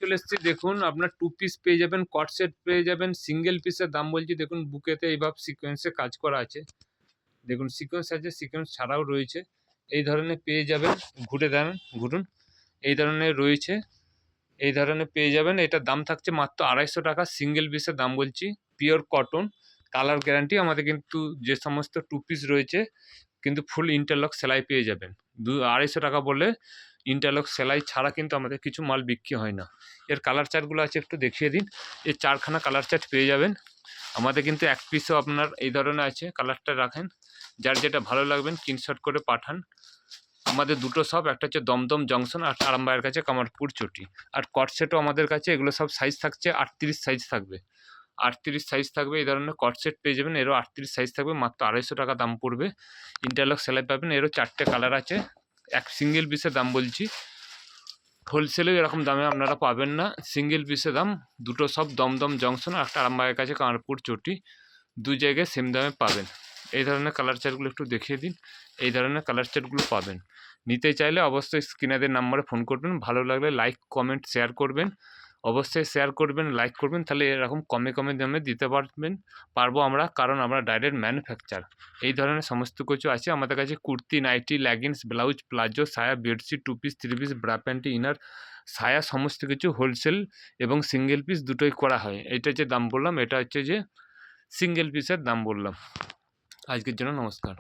চলে এসেছি। দেখুন আপনার 2 পিস পেয়ে যাবেন, কট সেট পেয়ে যাবেন। সিঙ্গেল পিসের দাম বলছি দেখুন, বুকেতে এইভাবে সিকোয়েন্সে কাজ করা আছে। দেখুন সিকোয়েন্স আছে, সিকোয়েন্স ছাড়াও রয়েছে। এই ধরনের পেয়ে যাবেন, ঘুরুন। এই ধরনের রয়েছে, এই ধরনের পেয়ে যাবেন। এটার দাম থাকছে মাত্র 250 টাকা। সিঙ্গেল পিসের দাম বলছি, পিওর কটন, কালার গ্যারান্টি। আমাদের কিন্তু যে সমস্ত 2 পিস রয়েছে কিন্তু ফুল ইন্টারলক সেলাই পেয়ে যাবেন। 250 টাকা বলে ইন্টারলক সেলাই ছাড়া কিন্তু আমাদের কিছু মাল বিক্রি হয় না। এর কালার চার্টগুলো আছে, একটু দেখিয়ে দিন। এই 4খানা কালার চার্ট পেয়ে যাবেন আমাদের কিন্তু। এক পিসও আপনার এই ধরনের আছে, কালারটা রাখেন, যার যেটা ভালো লাগবেন স্ক্রিনশট করে পাঠান। আমাদের দুটো শপ, একটা হচ্ছে দমদম জংশন আর আরামবাগের কাছে কামারপুর চটি। আর কট সেটও আমাদের কাছে, এগুলো সব সাইজ থাকছে 38 সাইজ থাকবে, 38 সাইজ থাকবে। এই ধরনের কট সেট পেয়ে যাবেন, এরও 38 সাইজ থাকবে, মাত্র 250 টাকা দাম পড়বে। ইন্টারলক সেলাই পাবেন, এরও 4টে কালার আছে। এক সিঙ্গেল পিসের দাম বলছি, হোলসেলেও এরকম দামে আপনারা পাবেন না। সিঙ্গেল পিসের দাম, দুটো সব দমদম জংশন আর একটা আরামবাগের কাছে কামারপুর চটি, 2 জায়গায় সেম দামে পাবেন। এই ধরনের কালার চার্টগুলো একটু দেখিয়ে দিন। এই ধরনের কালার চার্টগুলো পাবেন। নিতে চাইলে অবশ্যই স্ক্রিনারের নাম্বারে ফোন করবেন। ভালো লাগলে লাইক কমেন্ট শেয়ার করবেন, অবশ্যই শেয়ার করবেন, লাইক করবেন, তাহলে এরকম কমে দামে দিতে পারবো আমরা, কারণ আমরা ডাইরেক্ট ম্যানুফ্যাকচার। এই ধরনের সমস্ত কিছু আছে আমাদের কাছে। Kurti, nighty, leggings, blouse, palazzo, সায়া, bedsheet, 2 piece, 3 piece, bra pant, inner, সায়া, সমস্ত কিছু হোলসেল এবং সিঙ্গেল পিস দুটোই করা হয়। এইটা যে দাম বললাম, এটা হচ্ছে যে সিঙ্গেল পিসের দাম বললাম। আজকের জন্য নমস্কার।